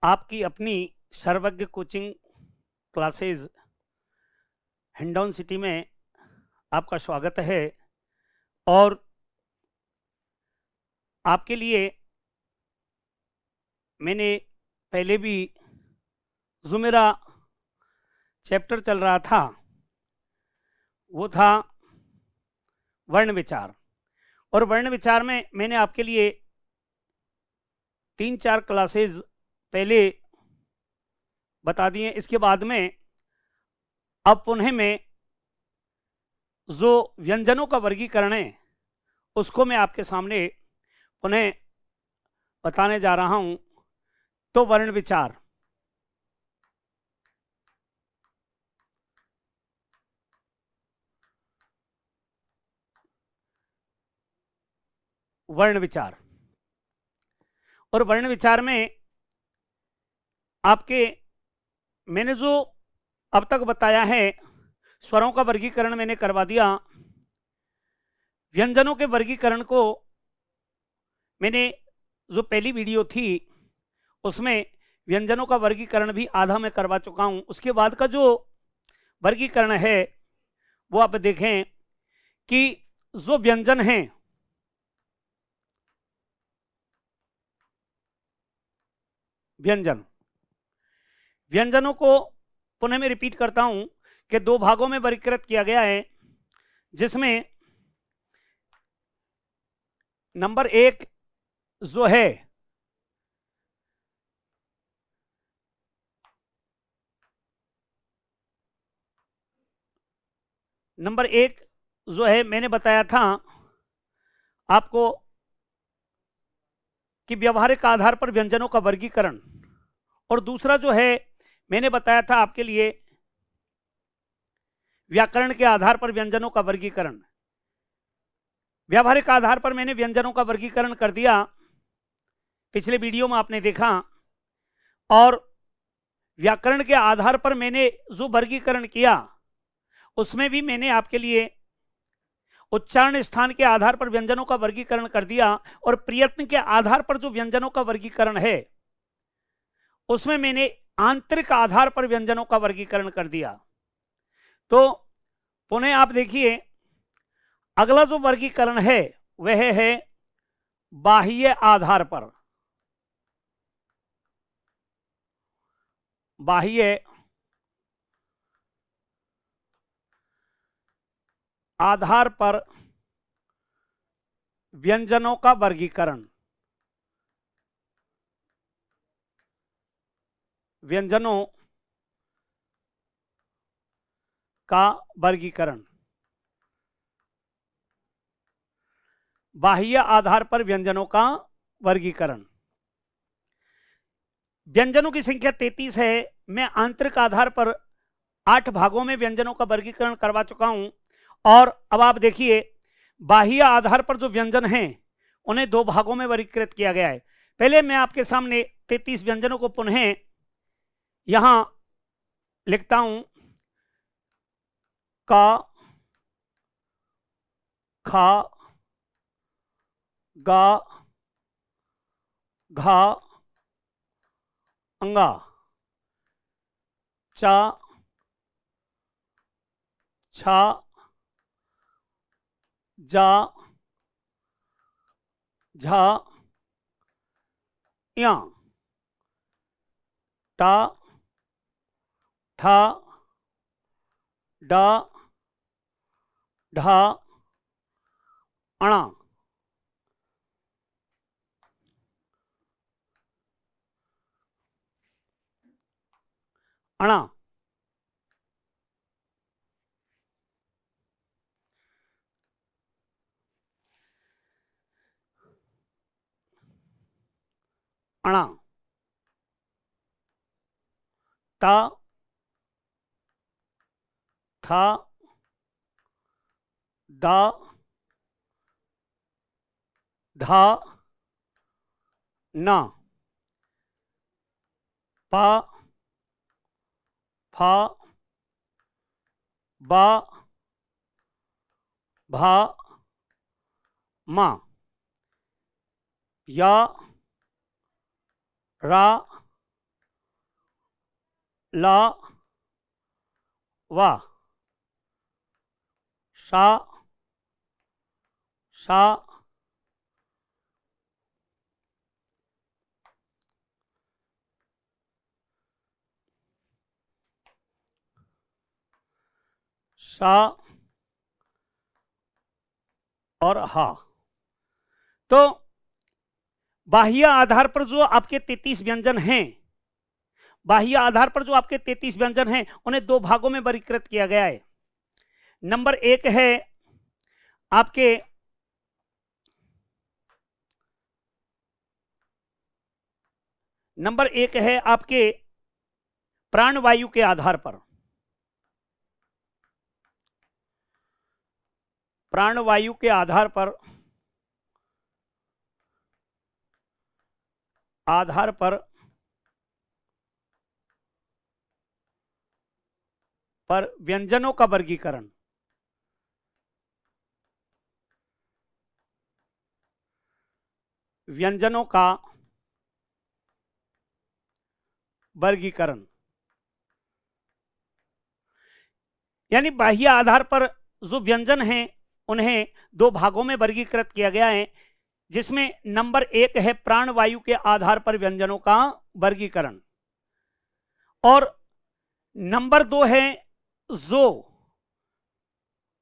आपकी अपनी सर्वज्ञ कोचिंग क्लासेस हिंडौन सिटी में आपका स्वागत है। और आपके लिए मैंने पहले भी जो मेरा चैप्टर चल रहा था वो था वर्ण विचार। और वर्ण विचार में मैंने आपके लिए 3-4 क्लासेस पहले बता दिए। इसके बाद में अब पुनः मैं जो व्यंजनों का वर्गीकरण है उसको मैं आपके सामने पुनः बताने जा रहा हूं। तो वर्ण विचार, वर्ण विचार और वर्ण विचार में आपके मैंने जो अब तक बताया है, स्वरों का वर्गीकरण मैंने करवा दिया। व्यंजनों के वर्गीकरण को मैंने जो पहली वीडियो थी उसमें व्यंजनों का वर्गीकरण भी आधा मैं करवा चुका हूं। उसके बाद का जो वर्गीकरण है वो आप देखें कि जो व्यंजन हैं व्यंजनों को पुनः मैं रिपीट करता हूं कि 2 भागों में वर्गीकृत किया गया है, जिसमें नंबर 1 जो है मैंने बताया था आपको कि व्यवहारिक आधार पर व्यंजनों का वर्गीकरण। और दूसरा जो है मैंने बताया था आपके लिए व्याकरण के आधार पर व्यंजनों का वर्गीकरण। व्यावहारिक आधार पर मैंने व्यंजनों का वर्गीकरण कर दिया, पिछले वीडियो में आपने देखा। और व्याकरण के आधार पर मैंने जो वर्गीकरण किया उसमें भी मैंने आपके लिए उच्चारण स्थान के आधार पर व्यंजनों का वर्गीकरण कर दिया। और प्रयत्न के आधार पर जो व्यंजनों का वर्गीकरण है उसमें मैंने आंतरिक आधार पर व्यंजनों का वर्गीकरण कर दिया। तो पुनः आप देखिए, अगला जो वर्गीकरण है वह है बाह्य आधार पर। बाह्य आधार पर व्यंजनों का वर्गीकरण। व्यंजनों का वर्गीकरण, बाह्य आधार पर व्यंजनों का वर्गीकरण। व्यंजनों की संख्या 33 है। मैं आंतरिक आधार पर 8 भागों में व्यंजनों का वर्गीकरण करवा चुका हूं। और अब आप देखिए, बाह्य आधार पर जो व्यंजन हैं उन्हें 2 भागों में वर्गीकृत किया गया है। पहले मैं आपके सामने 33 व्यंजनों को पुनः यहां लिखता हूं। का, खा, गा, घा, अंगा, चा, छा, जा, झा, या, टा, ठा, डा, ढा, अणा। अणा, अणा, ता, था, दा, धा, ना, पा, फा, बा, भा, मा, या, रा, ला वा सा सा सा और हा। तो बाह्य आधार पर जो आपके 33 व्यंजन हैं, बाह्य आधार पर जो आपके 33 व्यंजन हैं, उन्हें दो भागों में वर्गीकृत किया गया है। नंबर एक है आपके प्राणवायु के आधार पर, प्राणवायु के आधार पर व्यंजनों का वर्गीकरण, व्यंजनों का वर्गीकरण, यानी बाह्य आधार पर जो व्यंजन हैं उन्हें दो भागों में वर्गीकृत किया गया है, जिसमें नंबर एक है प्राणवायु के आधार पर व्यंजनों का वर्गीकरण, और नंबर दो है जो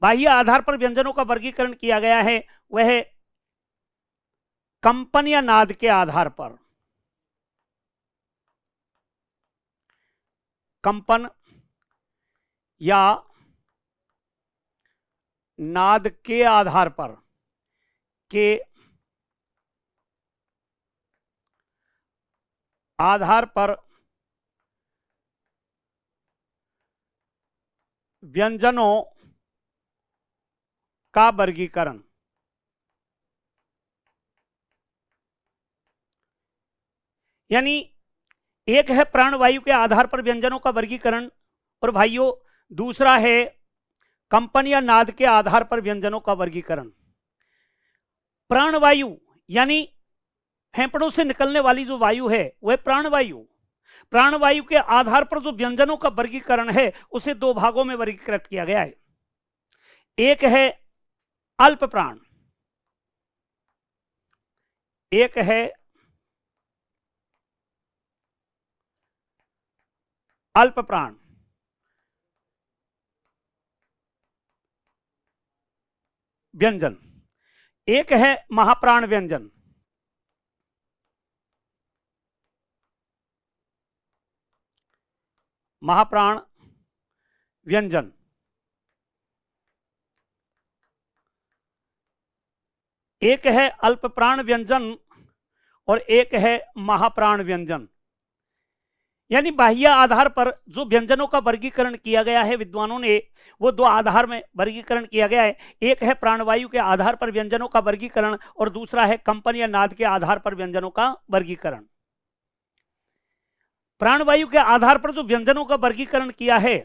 बाह्य आधार पर व्यंजनों का वर्गीकरण किया गया है वह कंपन या नाद के आधार पर, कंपन या नाद के आधार पर व्यंजनों का वर्गीकरण। यानी एक है प्राणवायु के आधार पर व्यंजनों का वर्गीकरण, और भाइयों दूसरा है कंपन या नाद के आधार पर व्यंजनों का वर्गीकरण। प्राणवायु यानी फेफड़ों से निकलने वाली जो वायु है वह प्राणवायु, प्राणवायु के आधार पर जो व्यंजनों का वर्गीकरण है उसे दो भागों में वर्गीकृत किया गया है। एक है अल्प प्राण, एक है अल्प प्राण, व्यंजन, एक है महाप्राण व्यंजन। महाप्राण व्यंजन, एक है अल्प प्राण व्यंजन और एक है महाप्राण व्यंजन। यानी बाह्य आधार पर जो व्यंजनों का वर्गीकरण किया गया है विद्वानों ने, वो दो आधार में वर्गीकरण किया गया है। एक है प्राणवायु के आधार पर व्यंजनों का वर्गीकरण और दूसरा है कंपन या नाद के आधार पर व्यंजनों का वर्गीकरण। प्राणवायु के आधार पर जो व्यंजनों का वर्गीकरण किया है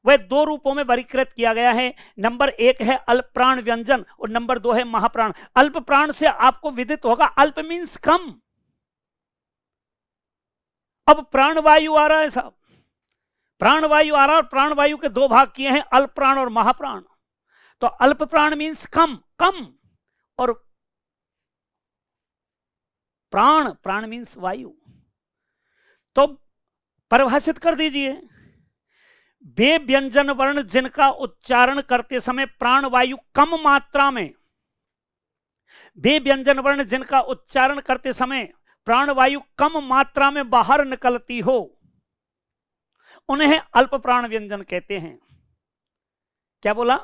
वह दो रूपों में वर्गीकृत किया गया है। नंबर एक है अल्प प्राण व्यंजन और नंबर दो है महाप्राण। अल्प प्राण से आपको विदित होगा, अल्प मीन्स कम। अब प्राणवायु आ रहा है साहब, प्राणवायु आ रहा है और प्राणवायु के दो भाग किए हैं, अल्प प्राण और महाप्राण। तो अल्प प्राण मीन्स कम, कम, और प्राण, प्राण मीन्स वायु। तो परिभाषित कर दीजिए, वे व्यंजन वर्ण जिनका उच्चारण करते समय प्राणवायु कम मात्रा में, वे व्यंजन वर्ण जिनका उच्चारण करते समय प्राणवायु कम मात्रा में बाहर निकलती हो उन्हें अल्प प्राण व्यंजन कहते हैं। क्या बोला?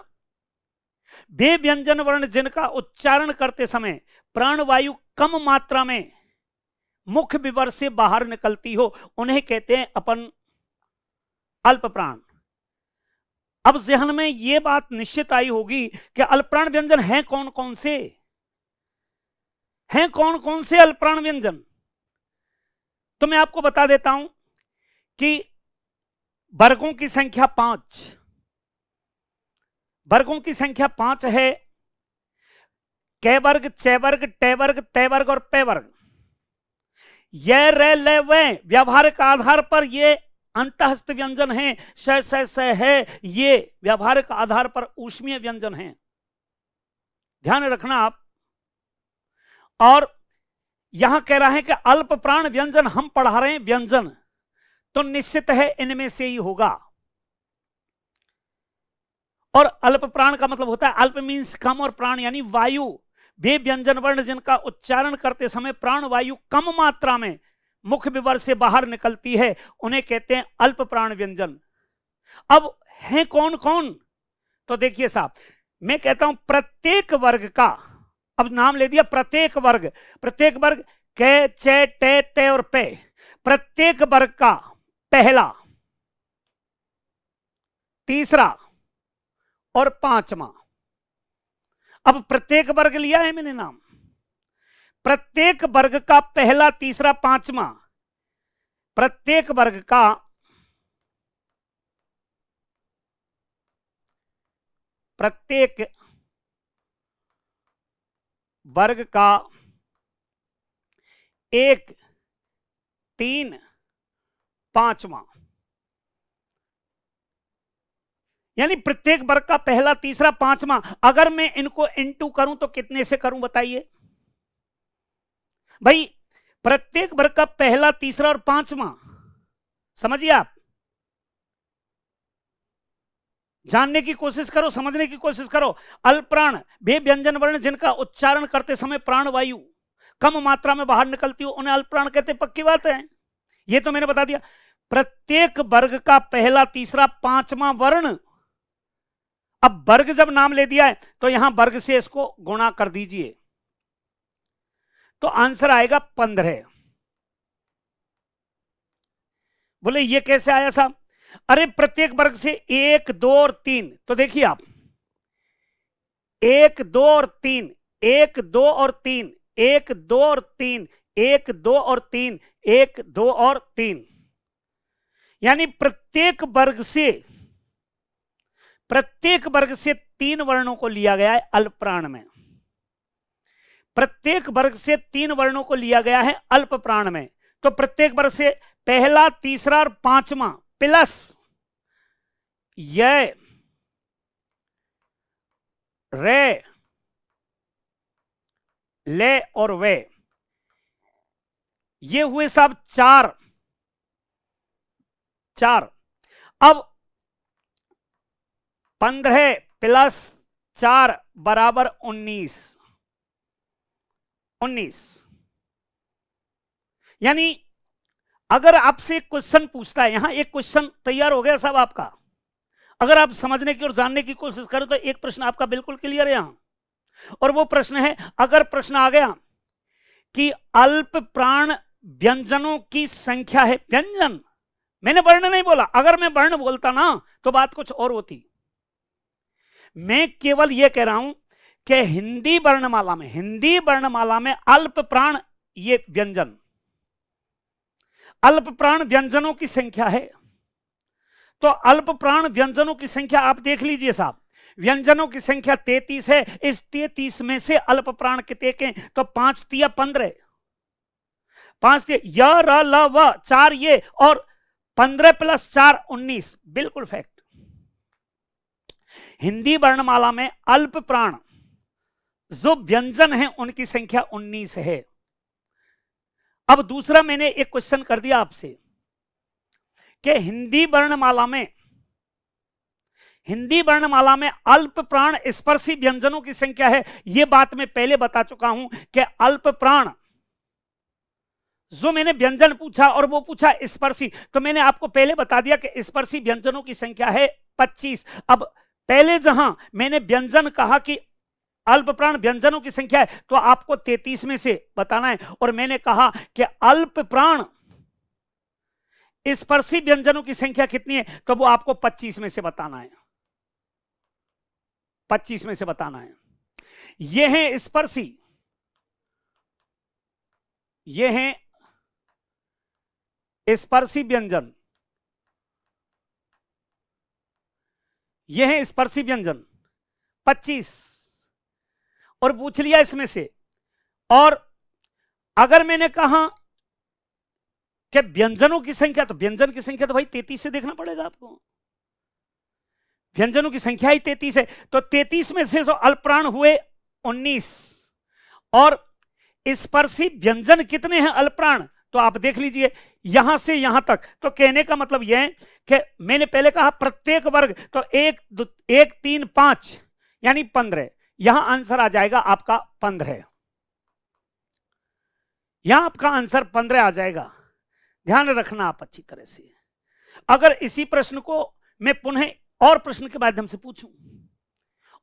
वे व्यंजन वर्ण जिनका उच्चारण करते समय प्राणवायु कम मात्रा में मुख विवर से बाहर निकलती हो उन्हें कहते हैं अपन अल्प प्राण। अब जहन में यह बात निश्चित आई होगी कि अल्प प्राण व्यंजन हैं कौन कौन से, हैं कौन कौन से अल्प प्राण व्यंजन। तो मैं आपको बता देता हूं कि वर्गों की संख्या 5, वर्गों की संख्या 5 है। कै वर्ग, चे वर्ग, टे वर्ग, ते वर्ग और पे वर्ग। यह रे ले वे व्यावहारिक आधार पर ये अंतःस्थ व्यंजन हैं, श स स है, ये व्यावहारिक आधार पर ऊष्मीय व्यंजन हैं, ध्यान रखना आप। और यहां कह रहा है कि अल्प प्राण व्यंजन हम पढ़ा रहे हैं व्यंजन, तो निश्चित है इनमें से ही होगा। और अल्प प्राण का मतलब होता है, अल्प मीन्स कम और प्राण यानी वायु, वे व्यंजन वर्ण जिनका उच्चारण करते समय प्राण वायु कम मात्रा में मुख विवर से बाहर निकलती है, उन्हें कहते हैं अल्प प्राण व्यंजन। अब हैं कौन कौन, तो देखिए साहब, मैं कहता हूं प्रत्येक वर्ग का, अब नाम ले दिया प्रत्येक वर्ग, प्रत्येक वर्ग कै चे टे ते और पे, प्रत्येक वर्ग का पहला, तीसरा और पांचवा। अब प्रत्येक वर्ग लिया है मैंने नाम, प्रत्येक वर्ग का पहला, तीसरा, पांचवा, प्रत्येक वर्ग का प्रत्येक वर्ग का 1, 3, 5वां, यानी प्रत्येक वर्ग का पहला, तीसरा, पांचवा। अगर मैं इनको इनटू करूं तो कितने से करूं बताइए भाई, प्रत्येक वर्ग का पहला, तीसरा और पांचवा, समझिए आप, जानने की कोशिश करो, समझने की कोशिश करो। अल्पप्राण वे व्यंजन वर्ण जिनका उच्चारण करते समय प्राण वायु कम मात्रा में बाहर निकलती हो, उन्हें अल्पप्राण कहते, पक्की बात है, ये तो मैंने बता दिया। प्रत्येक वर्ग का पहला, तीसरा, पांचवा वर्ण। अब वर्ग जब नाम ले दिया है तो यहां वर्ग से इसको गुणा कर दीजिए, तो आंसर आएगा 15। बोले ये कैसे आया साहब? अरे प्रत्येक वर्ग से 1, 2 और 3, तो देखिए आप 1, 2 और 3, 1, 2 और 3, 1, 2 और 3, 1, 2 और 3, 1, 2 और 3, यानी प्रत्येक वर्ग से 3 वर्णों को लिया गया है अल्पप्राण में, प्रत्येक वर्ग से 3 वर्णों को लिया गया है अल्प प्राण में। तो प्रत्येक वर्ग से पहला, तीसरा और पांचवा प्लस ये रे, ले और वे, ये हुए सब 4। अब 15 प्लस 4 बराबर 19। यानी अगर आपसे एक क्वेश्चन पूछता है, यहां एक क्वेश्चन तैयार हो गया साहब आपका, अगर आप समझने की और जानने की कोशिश करें तो एक प्रश्न आपका बिल्कुल क्लियर है यहां, और वो प्रश्न है, अगर प्रश्न आ गया कि अल्प प्राण व्यंजनों की संख्या है, व्यंजन, मैंने वर्ण नहीं बोला, अगर मैं वर्ण बोलता ना तो बात कुछ और होती। मैं केवल यह कह रहा हूं कि हिंदी वर्णमाला में अल्प प्राण, ये व्यंजन, अल्प प्राण व्यंजनों की संख्या है। तो अल्प प्राण व्यंजनों की संख्या आप देख लीजिए साहब, व्यंजनों की संख्या 33 है, इस 33 में से अल्प प्राण कितने के? तो 5 तिया 15, 5 तिया य र ल व 4 ये, और 15 प्लस 4 19, बिल्कुल फैक्ट। हिंदी वर्णमाला में अल्प प्राण जो व्यंजन है उनकी संख्या 19 है। अब दूसरा मैंने एक क्वेश्चन कर दिया आपसे कि हिंदी वर्णमाला में अल्प प्राण स्पर्शी व्यंजनों की संख्या है। यह बात मैं पहले बता चुका हूं कि अल्प प्राण जो मैंने व्यंजन पूछा और वो पूछा स्पर्शी, तो मैंने आपको पहले बता दिया कि स्पर्शी व्यंजनों की संख्या है 25। अब पहले जहां मैंने व्यंजन कहा कि अल्प प्राण व्यंजनों की संख्या है, तो आपको 33 में से बताना है, और मैंने कहा कि अल्प प्राण स्पर्शी व्यंजनों की संख्या कितनी है, तो वो आपको 25 में से बताना है, 25 में से बताना है। ये हैं स्पर्शी, ये हैं स्पर्शी व्यंजन, ये हैं स्पर्शी व्यंजन 25, और पूछ लिया इसमें से। और अगर मैंने कहा क्या व्यंजनों की संख्या, तो व्यंजन की संख्या तो भाई 33 से देखना पड़ेगा आपको, व्यंजनों की संख्या ही 33 है। तो 33 में से जो अल्पप्राण हुए 19, और स्पर्शी व्यंजन कितने हैं अल्पप्राण, तो आप देख लीजिए यहां से यहां तक। तो कहने का मतलब यह है कि मैंने पहले कहा प्रत्येक वर्ग, तो 1 1 3 5 यानी 15, यहां आंसर आ जाएगा आपका 15, यहां आपका आंसर 15 आ जाएगा। ध्यान रखना आप अच्छी तरह से। अगर इसी प्रश्न को मैं पुनः और प्रश्न के माध्यम से पूछूं,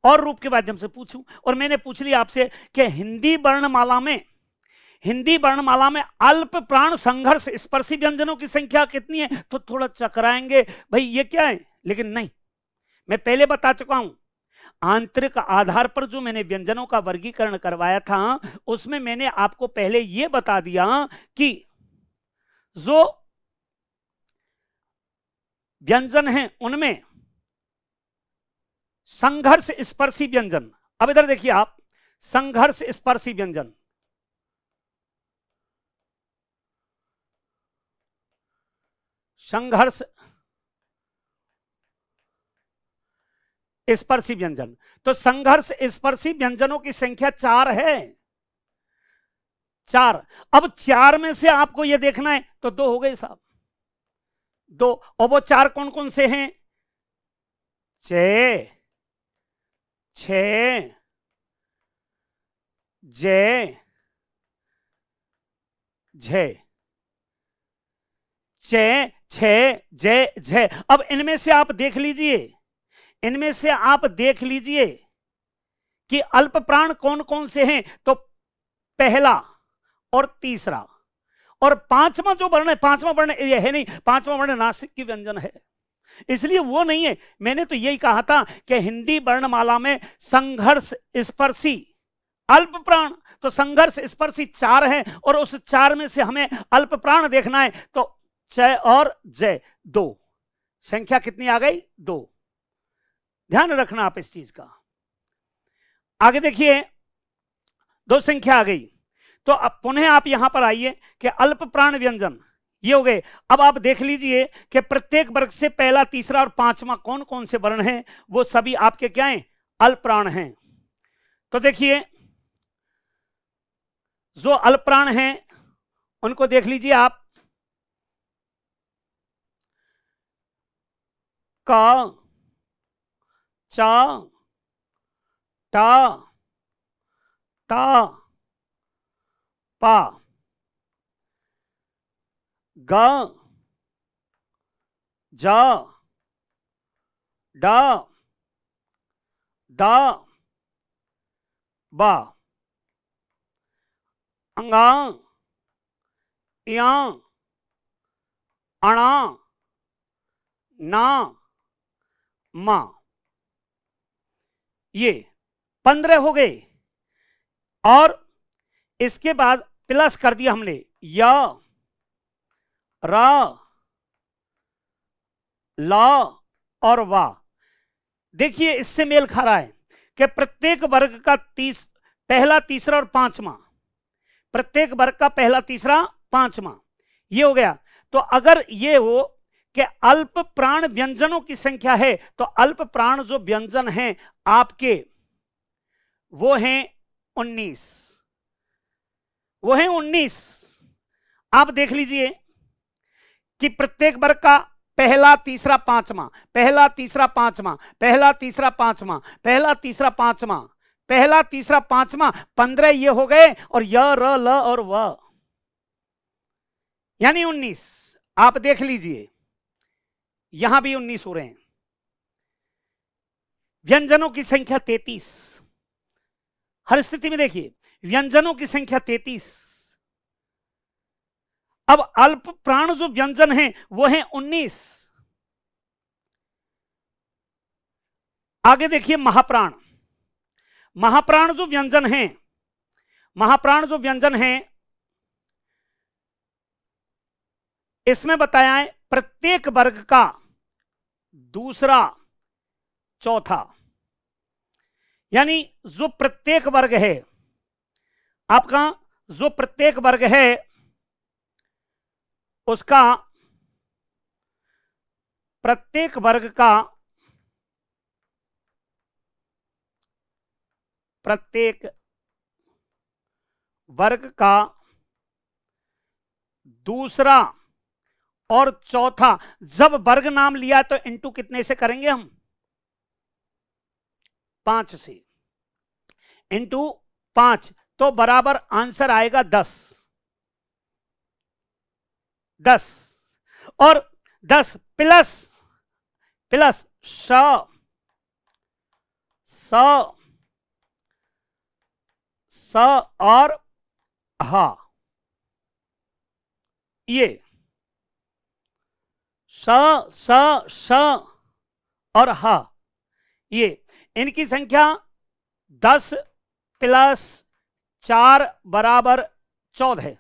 और रूप के माध्यम से पूछूं, और मैंने पूछ लिया आपसे कि हिंदी वर्णमाला में अल्प प्राण संघर्ष स्पर्शी व्यंजनों की संख्या कितनी है, तो थोड़ा चकराएंगे भाई ये क्या है, लेकिन नहीं, मैं पहले बता चुका हूं। आंतरिक आधार पर जो मैंने व्यंजनों का वर्गीकरण करवाया था उसमें मैंने आपको पहले यह बता दिया कि जो व्यंजन हैं उनमें संघर्ष स्पर्शी व्यंजन, अब इधर देखिए आप, संघर्ष स्पर्शी व्यंजन, संघर्ष स्पर्शी व्यंजन, तो संघर्ष स्पर्शी व्यंजनों की संख्या 4 है, 4। अब 4 में से आपको यह देखना है, तो 2 हो गए साहब, 2, और वो 4 कौन कौन से हैं, 6 6 जय झय, 6 6 जय झय। अब इनमें से आप देख लीजिए, इनमें से आप देख लीजिए कि अल्प प्राण कौन कौन से हैं, तो पहला और तीसरा, और पांचवा जो वर्ण है, पांचवा वर्ण यह है नहीं, पांचवा वर्ण नासिक की व्यंजन है, इसलिए वो नहीं है। मैंने तो यही कहा था कि हिंदी वर्णमाला में संघर्ष स्पर्शी अल्प प्राण, तो संघर्ष स्पर्शी 4 है, और उस 4 में से हमें अल्प प्राण देखना है, तो चय और जय 2, संख्या कितनी आ गई, 2। ध्यान रखना आप इस चीज का। आगे देखिए 2 संख्या आ गई, तो अब पुनः आप यहां पर आइए कि अल्प प्राण व्यंजन ये हो गए। अब आप देख लीजिए कि प्रत्येक वर्ग से पहला, तीसरा और पांचवा कौन कौन से वर्ण हैं, वो सभी आपके क्या हैं, अल्प प्राण हैं। तो देखिए जो अल्प प्राण हैं उनको देख लीजिए आप, क च ट ता पा ग ज ड द ब अंगा या अणा ना मा, ये 15 हो गए। और इसके बाद प्लस कर दिया हमने य र ल और वा। देखिए इससे मेल खा रहा है कि प्रत्येक वर्ग का पहला, तीसरा और पांचवा, प्रत्येक वर्ग का पहला, तीसरा, पांचवा, ये हो गया। तो अगर ये हो कि अल्प प्राण व्यंजनों की संख्या है, तो अल्प प्राण जो व्यंजन हैं आपके वो हैं 19, वो हैं 19। आप देख लीजिए कि प्रत्येक वर्ग का पहला, तीसरा, पांचवा, पहला, तीसरा, पांचवा, पहला, तीसरा, पांचवा, पहला, तीसरा, पांचवा, पहला, तीसरा, पांचवा, 15 ये हो गए, और य र ल और व यानी 19। आप देख लीजिए यहां भी 19 हो रहे हैं। व्यंजनों की संख्या 33, हर स्थिति में देखिए व्यंजनों की संख्या 33। अब अल्प प्राण जो व्यंजन हैं वो हैं 19। आगे देखिए महाप्राण, महाप्राण जो व्यंजन हैं, महाप्राण जो व्यंजन हैं इसमें बताया है प्रत्येक वर्ग का दूसरा, चौथा, यानी जो प्रत्येक वर्ग है आपका, जो प्रत्येक वर्ग है उसका प्रत्येक वर्ग का दूसरा और चौथा, जब वर्ग नाम लिया तो इंटू कितने से करेंगे हम? 5 से, इंटू 5, तो बराबर आंसर आएगा 10। और 10 प्लस स और हा, ये स और हा, ये इनकी संख्या 10 प्लस 4 बराबर 14 है।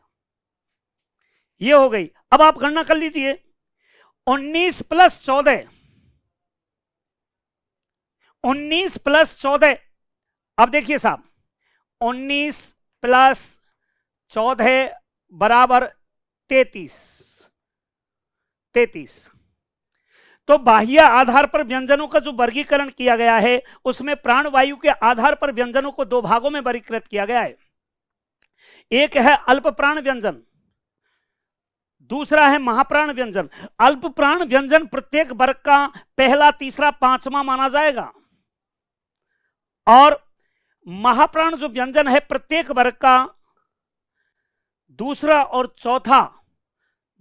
ये हो गई। अब आप गणना कर लीजिए, 19 प्लस 14, 19 प्लस 14, अब देखिए साहब, 19 प्लस 14 बराबर 33। तो बाह्य आधार पर व्यंजनों का जो वर्गीकरण किया गया है, उसमें प्राणवायु के आधार पर व्यंजनों को दो भागों में वर्गीकृत किया गया है। एक है अल्प प्राण व्यंजन, दूसरा है महाप्राण व्यंजन। अल्प प्राण व्यंजन प्रत्येक वर्ग का पहला, तीसरा, पांचवा माना जाएगा, और महाप्राण जो व्यंजन है प्रत्येक वर्ग का दूसरा और चौथा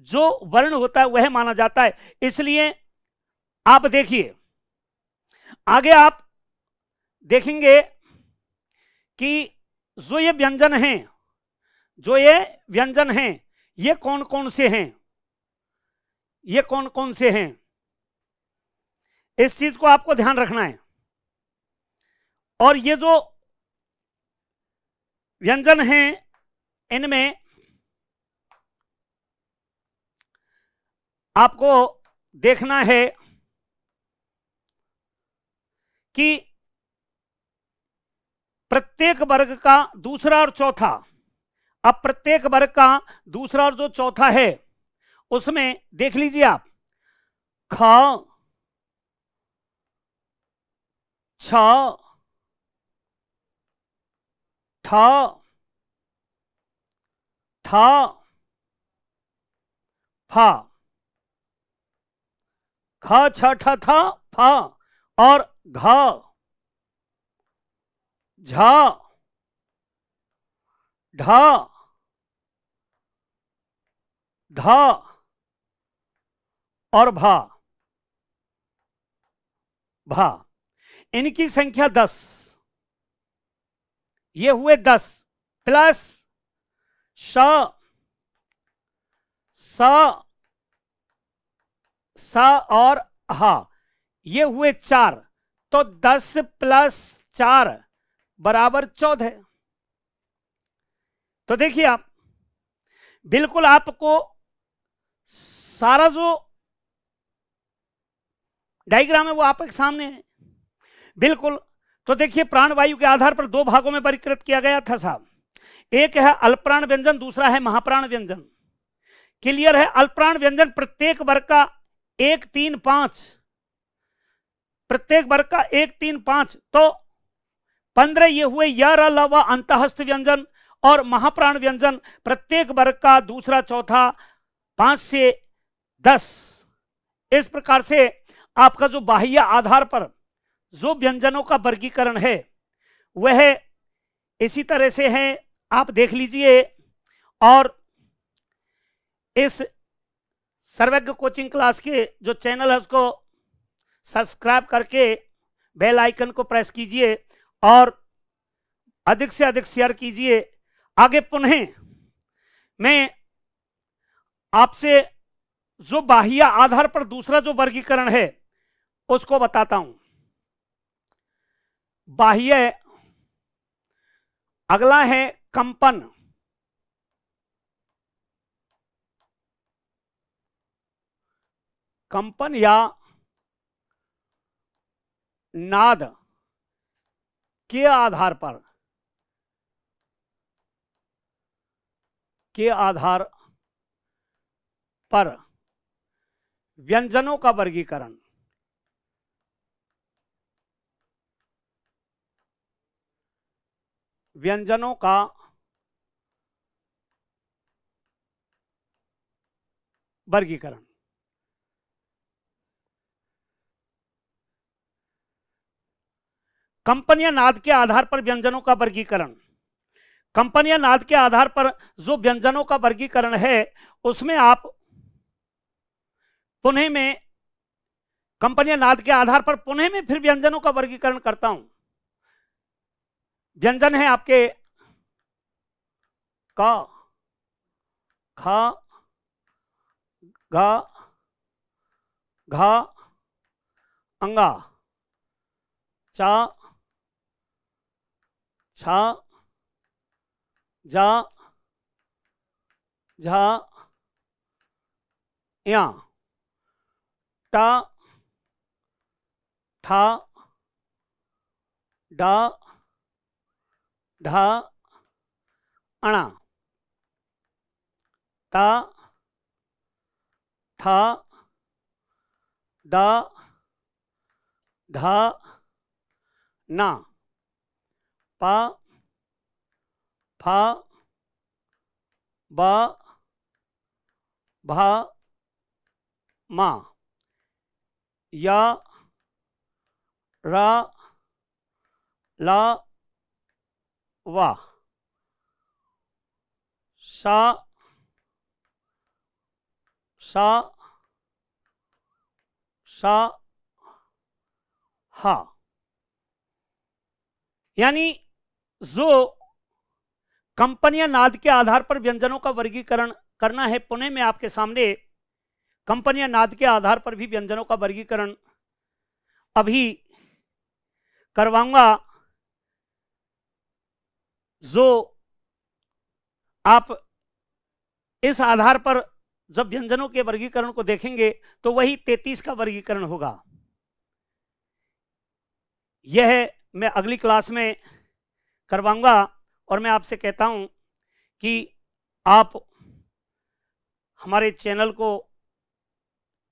जो वर्ण होता है वह माना जाता है। इसलिए आप देखिए, आगे आप देखेंगे कि जो ये व्यंजन हैं, ये कौन कौन से हैं, इस चीज को आपको ध्यान रखना है। और ये जो व्यंजन हैं, इनमें आपको देखना है कि प्रत्येक वर्ग का दूसरा और चौथा, अब प्रत्येक वर्ग का दूसरा और जो चौथा है उसमें देख लीजिए आप, ख, छ, ठ, थ, फ, ख, छ, ठ, थ, फ और घ, झ, ढ, ध और भा। इनकी संख्या 10, ये हुए 10 प्लस स और हा, ये हुए 4, तो 10 प्लस 4 बराबर 14। तो देखिए आप, बिल्कुल आपको सारा जो डायग्राम है वो आपके सामने है बिल्कुल। तो देखिए, प्राणवायु के आधार पर दो भागों में वर्गीकृत किया गया था साहब, एक है अल्पप्राण व्यंजन, दूसरा है महाप्राण व्यंजन। क्लियर है? अल्पप्राण व्यंजन प्रत्येक वर्ग का 1, 3, 5, प्रत्येक वर्ग का 1, 3, 5, तो 15 ये हुए यार अलावा अंतःस्थ व्यंजन। और महाप्राण व्यंजन प्रत्येक वर्ग का दूसरा, चौथा, 5 से 10। इस प्रकार से आपका जो बाह्य आधार पर जो व्यंजनों का वर्गीकरण है वह इसी तरह से है, आप देख लीजिए। और इस सर्वज्ञ कोचिंग क्लास के जो चैनल है उसको सब्सक्राइब करके बेल आइकन को प्रेस कीजिए और अधिक से अधिक शेयर कीजिए। आगे पुनः मैं आपसे जो बाह्य आधार पर दूसरा जो वर्गीकरण है उसको बताता हूं। बाह्य, अगला है कंपन। कंपन या नाद के आधार पर व्यंजनों का वर्गीकरण। व्यंजनों का वर्गीकरण। कंपन या नाद के आधार पर व्यंजनों का वर्गीकरण। कंपन या नाद के आधार पर जो व्यंजनों का वर्गीकरण है उसमें आप पुनः में कंपन या नाद के आधार पर पुनः में फिर व्यंजनों का वर्गीकरण करता हूं। व्यंजन है आपके क, ख, घ, घ, अंगा, च, छ, ज, झ, य, ट, ठ, ड, ढ, अण, त, थ, द, ध, न, प, फ, ब, भ, म, य, र, ल, व, स, स, स, ह। यानी जो कंपन या नाद के आधार पर व्यंजनों का वर्गीकरण करना है, पुनः मैं आपके सामने कंपन या नाद के आधार पर भी व्यंजनों का वर्गीकरण अभी करवाऊंगा। जो आप इस आधार पर जब व्यंजनों के वर्गीकरण को देखेंगे तो वही 33 का वर्गीकरण होगा। यह मैं अगली क्लास में करवाऊंगा और मैं आपसे कहता हूं कि आप हमारे चैनल को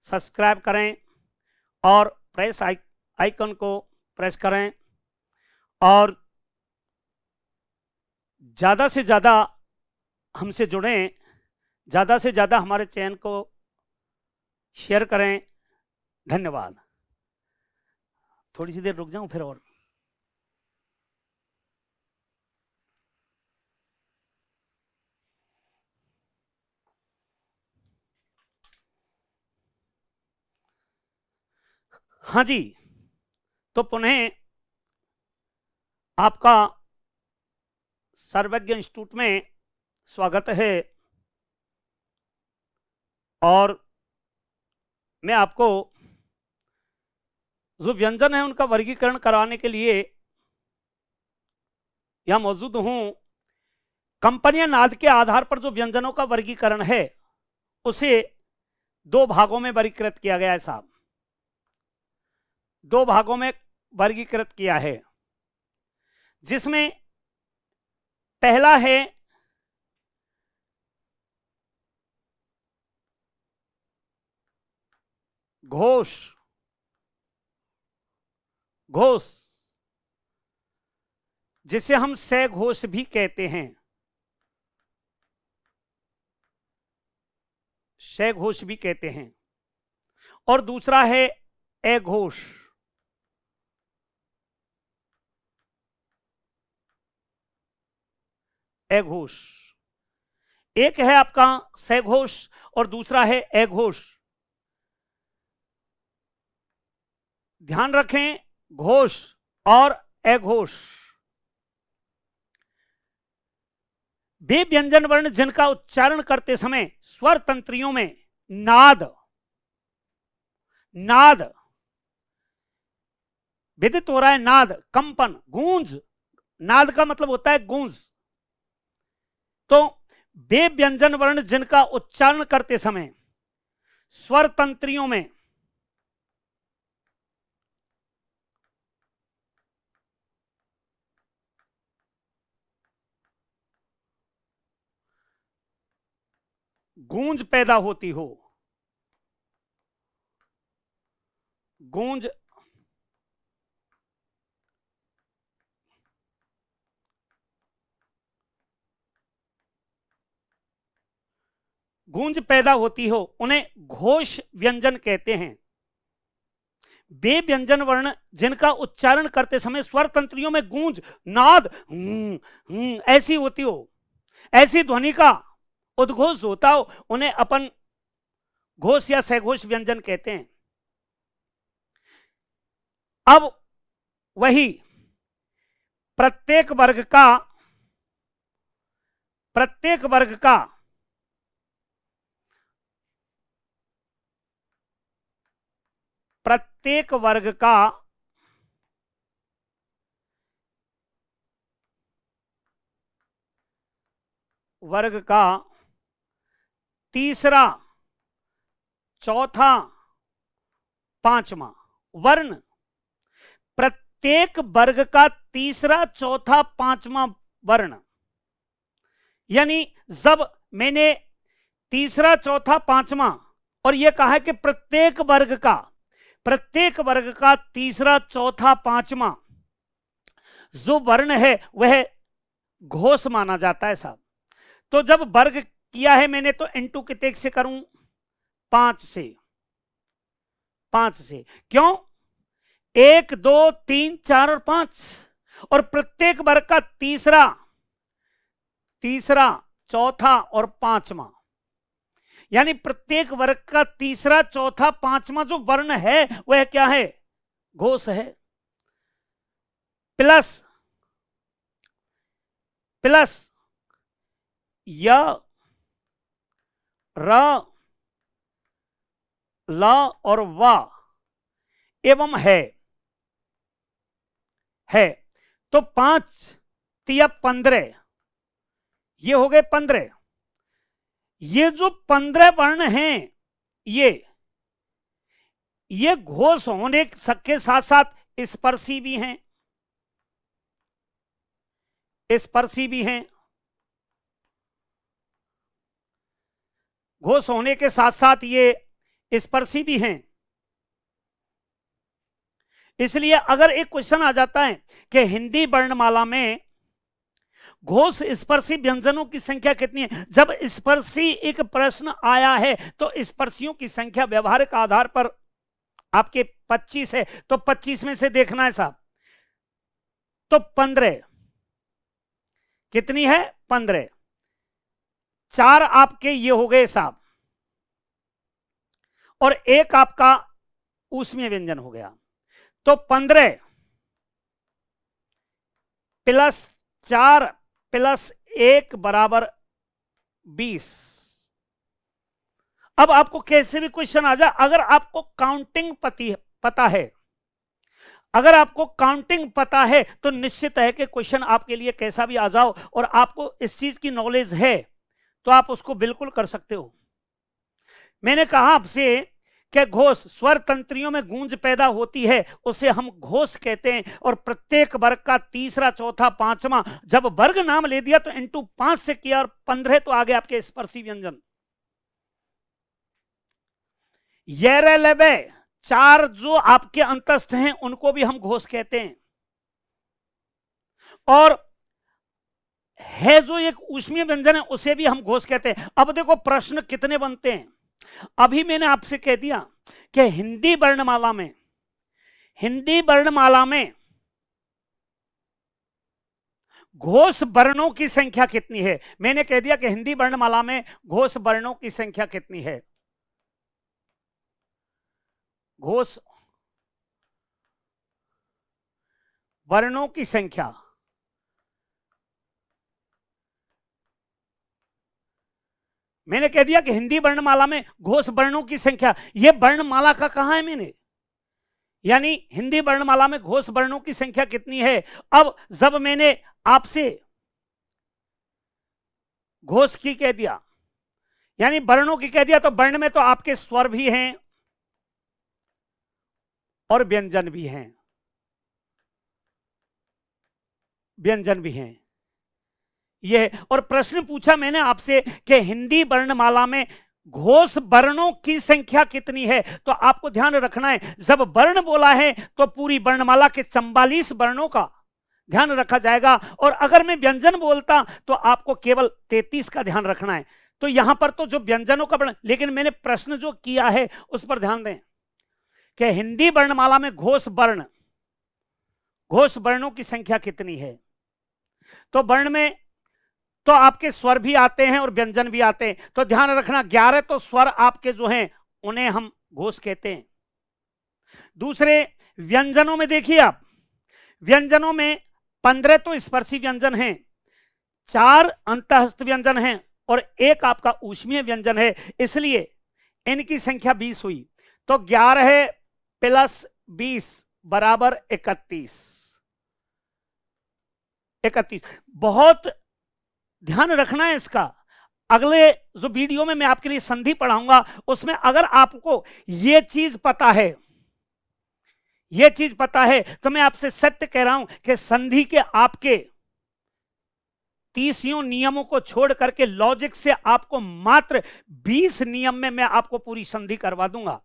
सब्सक्राइब करें और प्रेस आइकन को प्रेस करें और ज़्यादा से ज़्यादा हमसे जुड़ें, ज़्यादा से ज़्यादा हमारे चैनल को शेयर करें। धन्यवाद। थोड़ी सी देर रुक जाऊं फिर और। हाँ जी, तो पुनः आपका सर्वज्ञ इंस्टीट्यूट में स्वागत है और मैं आपको जो व्यंजन है उनका वर्गीकरण कराने के लिए यहां मौजूद हूं। कंपन या नाद के आधार पर जो व्यंजनों का वर्गीकरण है उसे दो भागों में वर्गीकृत किया गया है साहब। दो भागों में वर्गीकृत किया है, जिसमें पहला है घोष। घोष जिसे हम सघोष भी कहते हैं, सघोष भी कहते हैं। और दूसरा है अघोष। अघोष एक है आपका सघोष और दूसरा है अघोष। ध्यान रखें, घोष और अघोष वे व्यंजन वर्ण जिनका उच्चारण करते समय स्वर तंत्रियों में नाद नाद विदित हो रहा है। नाद, कंपन, गूंज। नाद का मतलब होता है गूंज। तो वे व्यंजन वर्ण जिनका उच्चारण करते समय स्वर तंत्रियों में गूंज पैदा होती हो, गूंज गूंज पैदा होती हो उन्हें घोष व्यंजन कहते हैं। वे व्यंजन वर्ण जिनका उच्चारण करते समय स्वर तंत्रियों में गूंज, नाद ऐसी होती हो, ऐसी ध्वनि का उद्घोष होता हो, उन्हें अपन घोष या सघोष व्यंजन कहते हैं। अब वही प्रत्येक वर्ग का तीसरा, चौथा, पांचवा वर्ण, प्रत्येक वर्ग का तीसरा, चौथा, पांचवा वर्ण, यानी जब मैंने तीसरा, चौथा, पांचवा और यह कहा है कि प्रत्येक वर्ग का तीसरा, चौथा, पांचवा जो वर्ण है वह घोष माना जाता है साहब। तो जब वर्ग किया है मैंने तो इनटू कितने से करूं? 5 से। क्यों? 1, 2, 3, 4 और 5, और प्रत्येक वर्ग का तीसरा, चौथा और पांचवा, यानी प्रत्येक वर्ग का तीसरा, चौथा, पांचवा जो वर्ण है वह क्या है? घोष है। प्लस य, र, ल और व एवं है। तो 5 तिया 15, ये हो गए 15। ये जो 15 वर्ण हैं ये घोष होने के साथ साथ स्पर्शी भी हैं, घोष होने के साथ साथ ये स्पर्शी भी हैं। इसलिए अगर एक क्वेश्चन आ जाता है कि हिंदी वर्णमाला में घोष स्पर्शी व्यंजनों की संख्या कितनी है, जब स्पर्शी एक प्रश्न आया है तो स्पर्शियों की संख्या व्यवहारिक आधार पर आपके 25 है, तो 25 में से देखना है साहब। तो 15 कितनी है? 15। 4 आपके ये हो गए साहब, और 1 आपका ऊष्मीय व्यंजन हो गया। तो 15 प्लस 4 प्लस 1 बराबर 20। अब आपको कैसे भी क्वेश्चन आ जाए, अगर आपको काउंटिंग पता है तो निश्चित है कि क्वेश्चन आपके लिए कैसा भी आ जाओ और आपको इस चीज की नॉलेज है तो आप उसको बिल्कुल कर सकते हो। मैंने कहा आपसे कि घोष स्वर तंत्रियों में गूंज पैदा होती है, उसे हम घोष कहते हैं, और प्रत्येक वर्ग का तीसरा, चौथा, पांचवा, जब वर्ग नाम ले दिया तो इनटू 5 से किया और 15 तो आगे आपके स्पर्शी व्यंजन। येरेलेबे 4 जो आपके अंतस्थ हैं उनको भी हम घोष कहते हैं, और है जो एक ऊष्मीय व्यंजन है उसे भी हम घोष कहते हैं। अब देखो प्रश्न कितने बनते हैं। अभी मैंने आपसे कह दिया कि हिंदी वर्णमाला में घोष वर्णों की संख्या कितनी है। मैंने कह दिया कि हिंदी वर्णमाला में घोष वर्णों की संख्या कितनी है। घोष वर्णों की संख्या मैंने कह दिया कि हिंदी वर्णमाला में घोष वर्णों की संख्या, यह वर्णमाला का कहां है मैंने, यानी हिंदी वर्णमाला में घोष वर्णों की संख्या कितनी है। अब जब मैंने आपसे घोष की कह दिया यानी वर्णों की कह दिया, तो वर्ण में तो आपके स्वर भी हैं और व्यंजन भी हैं, यह। और प्रश्न पूछा मैंने आपसे कि हिंदी वर्णमाला में घोष वर्णों की संख्या कितनी है, तो आपको ध्यान रखना है जब वर्ण बोला है तो पूरी वर्णमाला के 44 वर्णों का ध्यान रखा जाएगा, और अगर मैं व्यंजन बोलता तो आपको केवल 33 का ध्यान रखना है। तो यहां पर तो जो व्यंजनों का वर्ण, लेकिन मैंने प्रश्न जो किया है उस पर ध्यान दें कि हिंदी वर्णमाला में घोष वर्णों की संख्या कितनी है। तो वर्ण में तो आपके स्वर भी आते हैं और व्यंजन भी आते हैं, तो ध्यान रखना 11 तो स्वर आपके जो हैं उन्हें हम घोष कहते हैं। दूसरे व्यंजनों में देखिए आप, व्यंजनों में 15 तो स्पर्शी व्यंजन हैं, 4 अंतःस्थ व्यंजन हैं और 1 आपका ऊष्मीय व्यंजन है, इसलिए इनकी संख्या 20 हुई। तो 11 प्लस 20 बराबर 31। बहुत ध्यान रखना है इसका। अगले जो वीडियो में मैं आपके लिए संधि पढ़ाऊंगा उसमें अगर आपको यह चीज पता है तो मैं आपसे सत्य कह रहा हूं कि संधि के आपके 30 नियमों को छोड़ करके लॉजिक से आपको मात्र 20 नियम में मैं आपको पूरी संधि करवा दूंगा,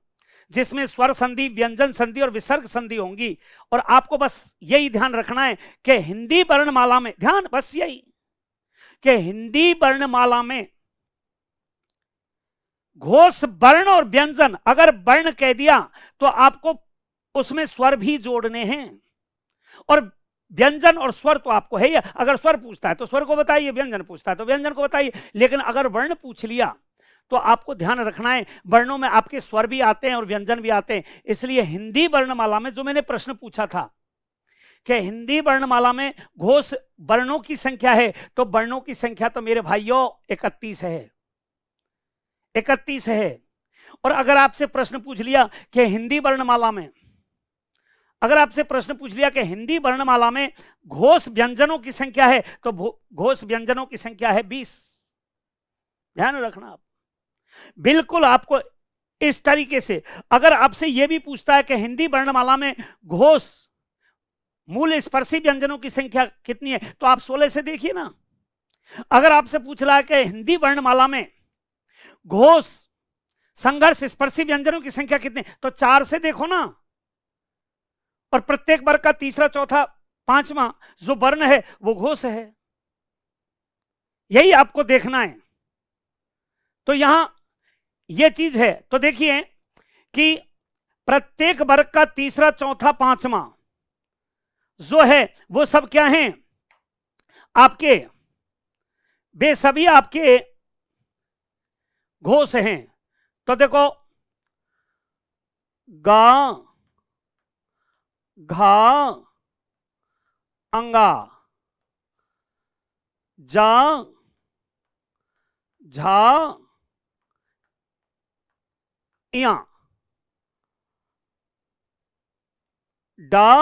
जिसमें स्वर संधि, व्यंजन संधि और विसर्ग संधि होंगी। और आपको बस यही ध्यान रखना है कि हिंदी वर्णमाला में, ध्यान बस यही कि हिंदी वर्णमाला में घोष वर्ण और व्यंजन, अगर वर्ण कह दिया तो आपको उसमें स्वर भी जोड़ने हैं, और व्यंजन और स्वर तो आपको है ही। अगर स्वर पूछता है तो स्वर को बताइए, व्यंजन पूछता है तो व्यंजन को बताइए, लेकिन अगर वर्ण पूछ लिया तो आपको ध्यान रखना है वर्णों में आपके स्वर भी आते हैं और व्यंजन भी आते हैं। इसलिए हिंदी वर्णमाला में जो मैंने प्रश्न पूछा था कि हिंदी वर्णमाला में घोष वर्णों की संख्या है, तो वर्णों की संख्या तो मेरे भाइयों 31 है, 31 है। और अगर आपसे प्रश्न पूछ लिया कि हिंदी वर्णमाला में, अगर आपसे प्रश्न पूछ लिया कि हिंदी वर्णमाला में घोष व्यंजनों की संख्या है, तो घोष व्यंजनों की संख्या है 20। ध्यान रखना आप, बिल्कुल आपको इस तरीके से। अगर आपसे यह भी पूछता है कि हिंदी वर्णमाला में घोष मूल स्पर्शी व्यंजनों की संख्या कितनी है, तो आप 16 से देखिए ना। अगर आपसे पूछ रहा है कि हिंदी वर्णमाला में घोष संघर्ष स्पर्शी व्यंजनों की संख्या कितनी, तो 4 से देखो ना। और प्रत्येक वर्ग का तीसरा, चौथा, पांचवा जो वर्ण है वो घोष है, यही आपको देखना है। तो यहां यह चीज है, तो देखिए कि प्रत्येक वर्ग का तीसरा, चौथा, पांचवा जो है वो सब क्या हैं आपके, वे सभी आपके घोष हैं। तो देखो गा, घा, अंगा, जा, झा, या, डा,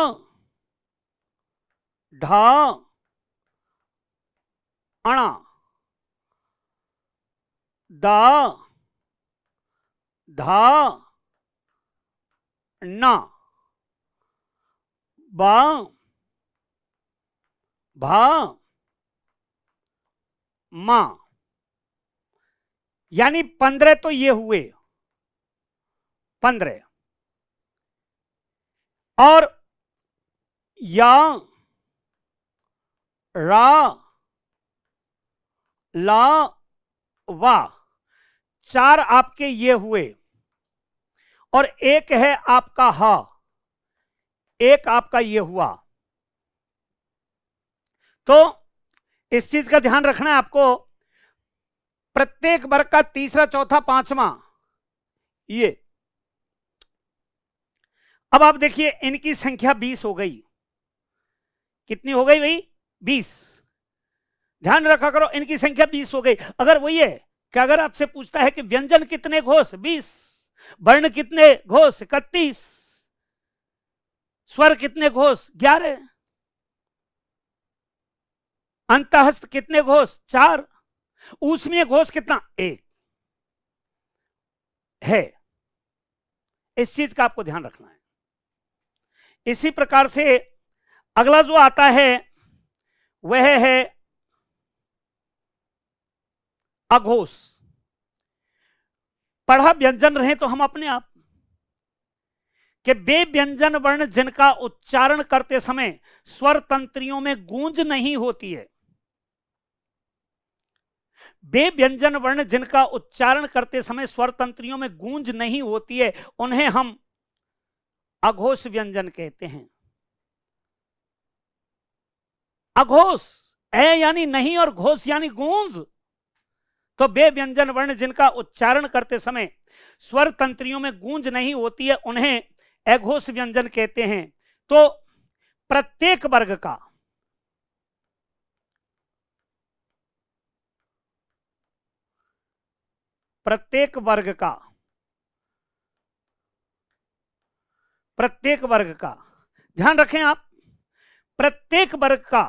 ढा, अणा, दा, धा, ना, बा, भा, मा। यानी 15 तो ये हुए 15। और या, रा, ला, वा, 4 आपके ये हुए, और एक है आपका हा, एक आपका ये हुआ। तो इस चीज का ध्यान रखना है आपको, प्रत्येक वर्ग का तीसरा, चौथा, पांचवा ये। अब आप देखिए इनकी संख्या 20 हो गई। कितनी हो गई भाई? 20। ध्यान रखा करो, इनकी संख्या 20 हो गई। अगर वही है कि अगर आपसे पूछता है कि व्यंजन कितने घोष, 20, वर्ण कितने घोष, 31, स्वर कितने घोष, 11, अंतःस्थ कितने घोष, 4, ऊष्मीय घोष कितना, 1 है। इस चीज का आपको ध्यान रखना है। इसी प्रकार से अगला जो आता है वह है अघोष। पढ़ा व्यंजन रहे तो हम अपने आप कि वे व्यंजन वर्ण जिनका उच्चारण करते समय स्वर तंत्रियों में गूंज नहीं होती है, वे व्यंजन वर्ण जिनका उच्चारण करते समय स्वर तंत्रियों में गूंज नहीं होती है, उन्हें हम अघोष व्यंजन कहते हैं। अघोष, ए यानी नहीं और घोष यानी गूंज, तो वे व्यंजन वर्ण जिनका उच्चारण करते समय स्वर तंत्रियों में गूंज नहीं होती है, उन्हें अघोष व्यंजन कहते हैं। तो प्रत्येक वर्ग का प्रत्येक वर्ग का ध्यान रखें आप, प्रत्येक वर्ग का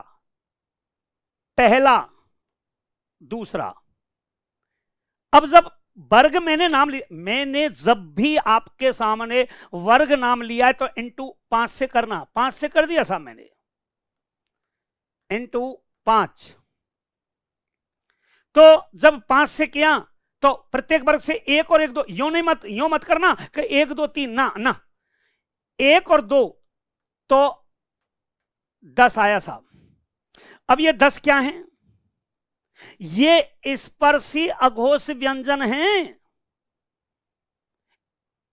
पहला दूसरा। अब जब वर्ग मैंने नाम लिया, मैंने जब भी आपके सामने वर्ग नाम लिया है तो इंटू 5 से करना, 5 से कर दिया साहब मैंने, इंटू 5। तो जब 5 से किया तो प्रत्येक वर्ग से 1 और 1 2, यूं मत करना कि 1 2 3, ना 1 और 2 तो 10 आया साहब। अब ये 10 क्या है? ये स्पर्शी अघोष व्यंजन हैं।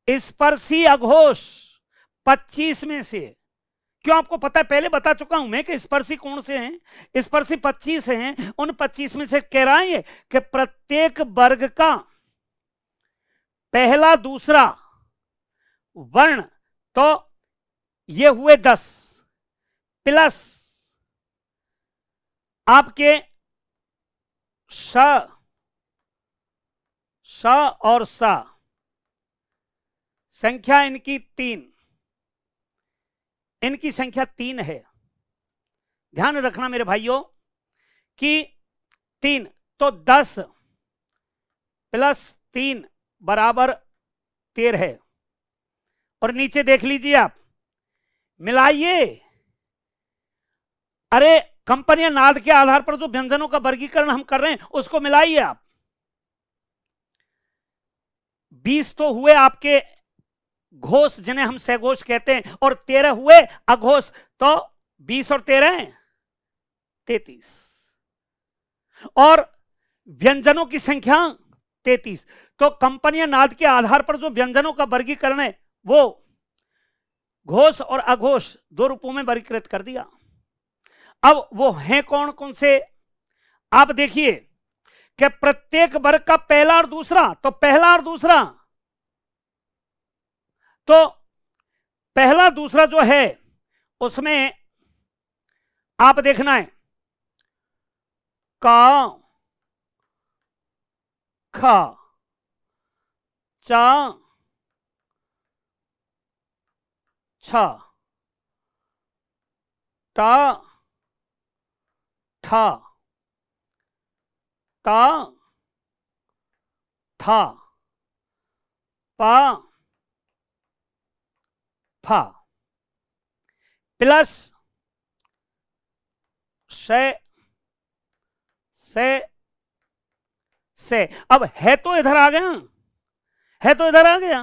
स्पर्शी अघोष 25 में से, क्यों आपको पता है, पहले बता चुका हूं मैं कि स्पर्शी कौन से हैं, स्पर्शी 25 हैं। उन 25 में से कह रहा है कि प्रत्येक वर्ग का पहला दूसरा वर्ण, तो ये हुए 10 प्लस आपके श और सा, संख्या इनकी 3, इनकी संख्या 3 है। ध्यान रखना मेरे भाइयों कि 3, तो 10 प्लस 3 बराबर 13 है। और नीचे देख लीजिए आप, मिलाइए, अरे कंपनी या नाद के आधार पर जो व्यंजनों का वर्गीकरण हम कर रहे हैं उसको मिलाइए आप। 20 तो हुए आपके घोष जिन्हें हम सघोष कहते हैं, और 13 हुए अघोष, तो 20 और 13 33, और व्यंजनों की संख्या 33। तो कंपनी या नाद के आधार पर जो व्यंजनों का वर्गीकरण है वो घोष और अघोष 2 रूपों में वर्गीकृत कर दिया। अब वो हैं कौन कौन से, आप देखिए कि प्रत्येक वर्ग का पहला और दूसरा, तो पहला और दूसरा, तो पहला दूसरा जो है उसमें आप देखना है का, खा, चा, छा, टा, ठा, ता, था, पा, फा, प्लस से। अब है तो इधर आ गया, है तो इधर आ गया,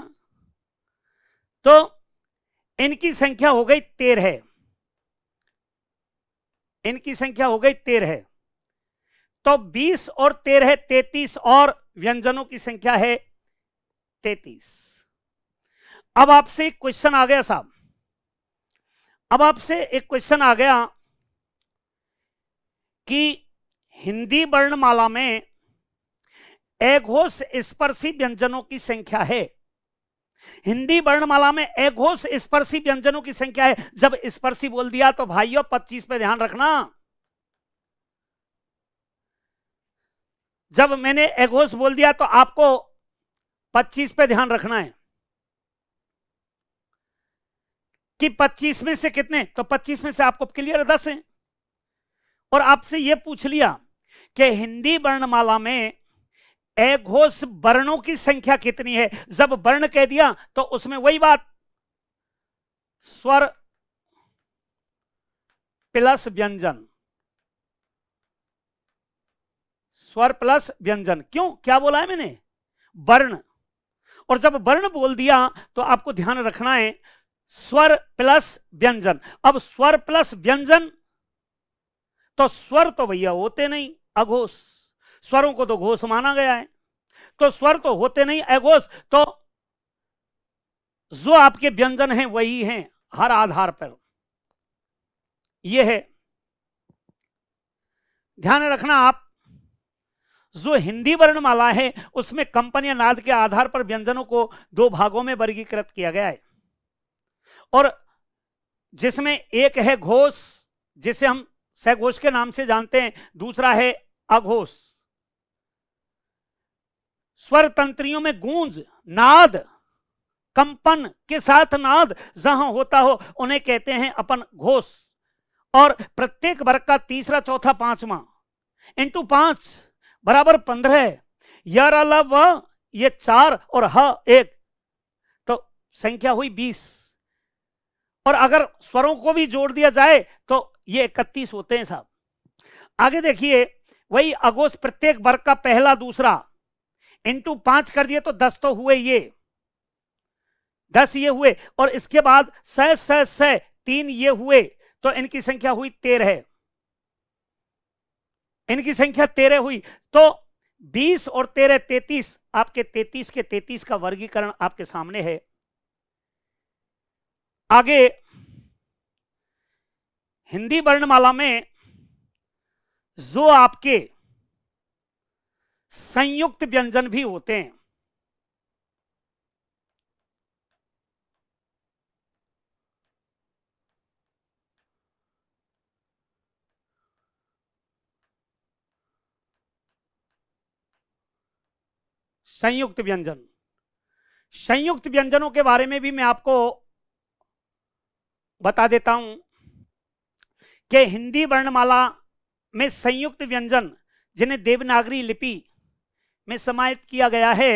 तो इनकी संख्या हो गई 13, इनकी संख्या हो गई 13, तो 20 और 13 33, और व्यंजनों की संख्या है 33। अब आपसे एक क्वेश्चन आ गया साहब, अब आपसे एक क्वेश्चन आ गया कि हिंदी वर्णमाला में अघोष स्पर्शी व्यंजनों की संख्या है, हिंदी वर्णमाला में अघोष स्पर्शी व्यंजनों की संख्या है। जब स्पर्शी बोल दिया तो भाइयों 25 पे ध्यान रखना, जब मैंने अघोष बोल दिया तो आपको 25 पे ध्यान रखना है कि 25 में से कितने, तो 25 में से आपको क्लियर 10 है। और आपसे यह पूछ लिया कि हिंदी वर्णमाला में अघोष वर्णों की संख्या कितनी है, जब वर्ण कह दिया तो उसमें वही बात, स्वर प्लस व्यंजन, स्वर प्लस व्यंजन। क्यों, क्या बोला है मैंने, वर्ण, और जब वर्ण बोल दिया तो आपको ध्यान रखना है स्वर प्लस व्यंजन। अब स्वर प्लस व्यंजन, तो स्वर तो भैया होते नहीं अघोष, स्वरों को तो घोष माना गया है, तो स्वर तो होते नहीं अघोष, तो जो आपके व्यंजन हैं वही हैं हर आधार पर। यह है, ध्यान रखना आप, जो हिंदी वर्णमाला है उसमें कंपन या नाद के आधार पर व्यंजनों को दो भागों में वर्गीकृत किया गया है, और जिसमें एक है घोष जिसे हम सघोष के नाम से जानते हैं, दूसरा है अघोष। स्वर तंत्रियों में गूंज, नाद, कंपन के साथ नाद जहां होता हो उन्हें कहते हैं अपन घोष। और प्रत्येक वर्ग का तीसरा चौथा पांचवा इंटू 5 बराबर 15, यर अलब ये 4 और ह 1, तो संख्या हुई 20। और अगर स्वरों को भी जोड़ दिया जाए तो ये 31 होते हैं साहब। आगे देखिए, वही अघोष प्रत्येक वर्ग का पहला दूसरा इंटू 5 कर दिए तो 10 तो हुए, ये 10 ये हुए, और इसके बाद स 3 ये हुए, तो इनकी संख्या हुई 13, इनकी संख्या 13 हुई। तो 20 और 13 33, आपके 33 के 33 का वर्गीकरण आपके सामने है। आगे हिंदी वर्णमाला में जो आपके संयुक्त व्यंजन भी होते हैं, संयुक्त व्यंजन, संयुक्त व्यंजनों के बारे में भी मैं आपको बता देता हूं कि हिंदी वर्णमाला में संयुक्त व्यंजन जिन्हें देवनागरी लिपि में समाहित किया गया है,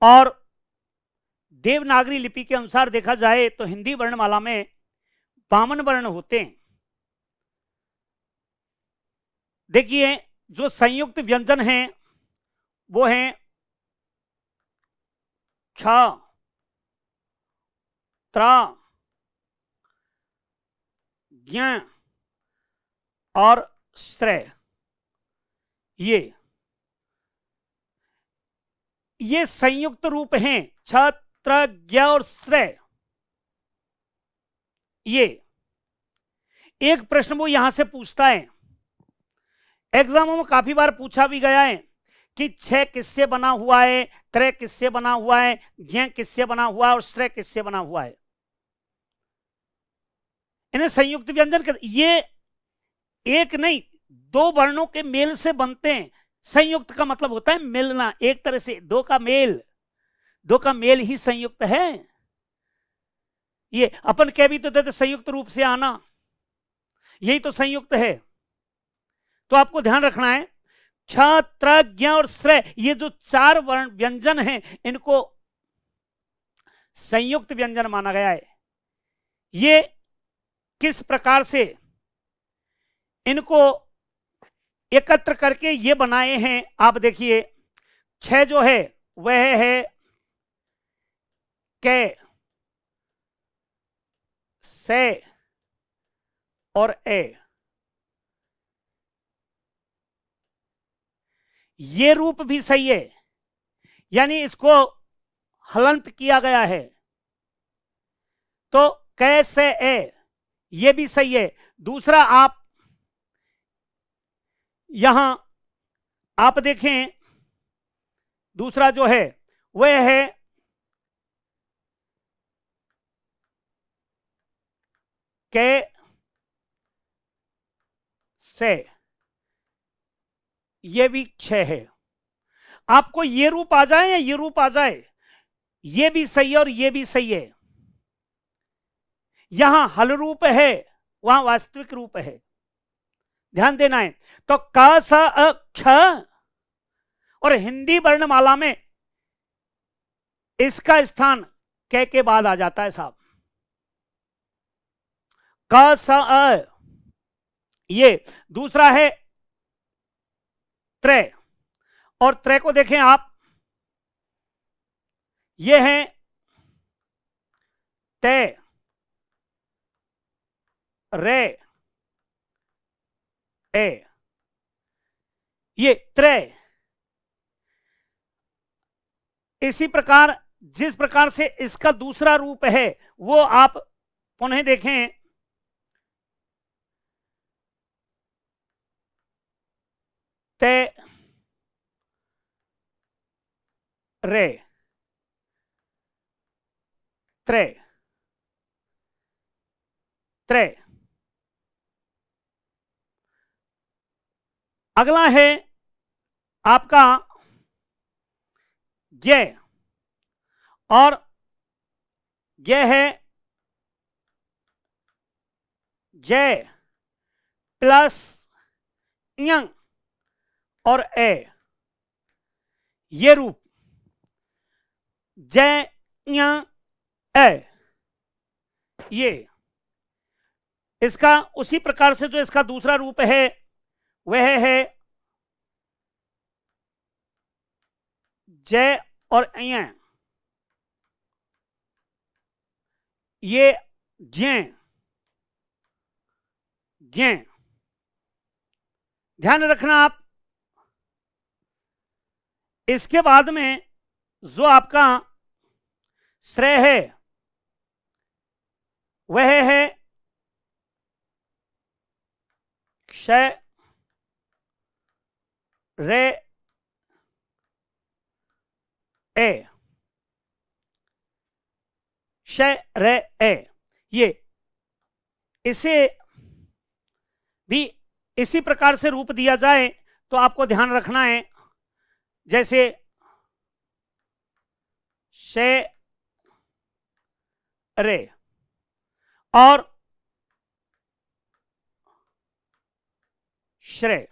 और देवनागरी लिपि के अनुसार देखा जाए तो हिंदी वर्णमाला में 52 वर्ण होते हैं। देखिए, जो संयुक्त व्यंजन हैं वो हैं छ, त्र, ज्ञ और श्रेय। ये संयुक्त रूप हैं, छ, त्र, ज्ञ और श्रेय। ये एक प्रश्न वो यहां से पूछता है, एग्जामों में काफी बार पूछा भी गया है कि छह किससे बना हुआ है, त्रय किससे बना हुआ है, ज्ञ किससे बना हुआ है और श्रेय किससे बना हुआ है। इन्हें संयुक्त व्यंजन कहते। ये एक नहीं, दो वर्णों के मेल से बनते हैं। संयुक्त का मतलब होता है मिलना, एक तरह से दो का मेल ही संयुक्त है। ये अपन कह भी तो देते संयुक्त रूप से आना, यही तो संयुक्त है। तो आपको ध्यान रखना है, छ, त्र, ज्ञ और श्रेय, ये जो 4 वर्ण व्यंजन हैं इनको संयुक्त व्यंजन माना गया है। ये किस प्रकार से इनको एकत्र करके ये बनाए हैं, आप देखिए, 6 जो है वह है कै, से और ए। ये रूप भी सही है, यानी इसको हलंत किया गया है, तो कैसे ए ये भी सही है। दूसरा, आप यहां आप देखें, दूसरा जो है वह है कै से, ये भी 6 है। आपको ये रूप आ जाए या ये रूप आ जाए, ये भी सही है और ये भी सही है। यहां हल रूप है, वहां वास्तविक रूप है, ध्यान देना है। तो क स अ क्ष, और हिंदी वर्णमाला में इसका स्थान कै के बाद आ जाता है साहब। क स अ, ये दूसरा है त्रय, और त्रय को देखें आप, ये है ते रे ए, ये त्रे। इसी प्रकार जिस प्रकार से इसका दूसरा रूप है वो आप पुनः देखें, ते रे त्रे त्रे। अगला है आपका गे, और गे है जय प्लस यंग और ए, ये रूप जय यंग ए, ये इसका उसी प्रकार से जो इसका दूसरा रूप है वह है जय और अय, ये ज्ञ ज्ञ। ध्यान रखना आप, इसके बाद में जो आपका श्रेय है वह है क्षय रे ए, क्षय रे ए, ये इसे भी इसी प्रकार से रूप दिया जाए तो आपको ध्यान रखना है, जैसे शे रे और श्रेय।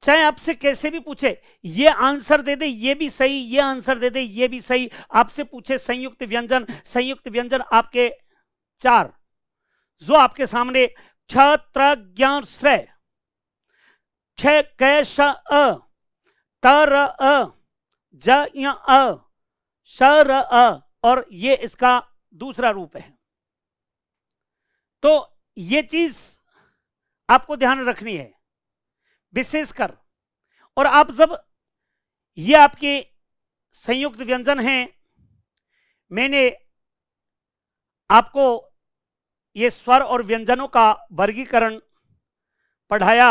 चाहे आपसे कैसे भी पूछे, ये आंसर दे दे ये भी सही, ये आंसर दे दे ये भी सही, आपसे पूछे संयुक्त व्यंजन, संयुक्त व्यंजन आपके 4 जो आपके सामने छत्र ज्ञान श्रेय, छ कैश अ तर अ ज अ शर अ, और ये इसका दूसरा रूप है। तो ये चीज आपको ध्यान रखनी है विशेषकर। और आप जब ये आपके संयुक्त व्यंजन हैं, मैंने आपको ये स्वर और व्यंजनों का वर्गीकरण पढ़ाया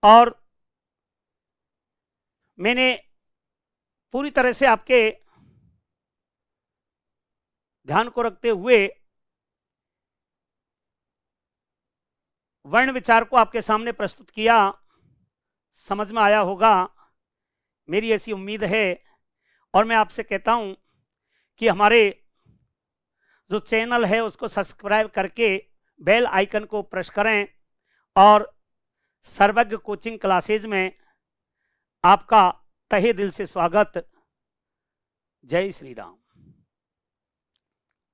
और मैंने पूरी तरह से आपके ध्यान को रखते हुए वर्ण विचार को आपके सामने प्रस्तुत किया। समझ में आया होगा, मेरी ऐसी उम्मीद है। और मैं आपसे कहता हूं कि हमारे जो चैनल है उसको सब्सक्राइब करके बेल आइकन को प्रेस करें और सर्वज्ञ कोचिंग क्लासेज में आपका तहे दिल से स्वागत। जय श्री राम।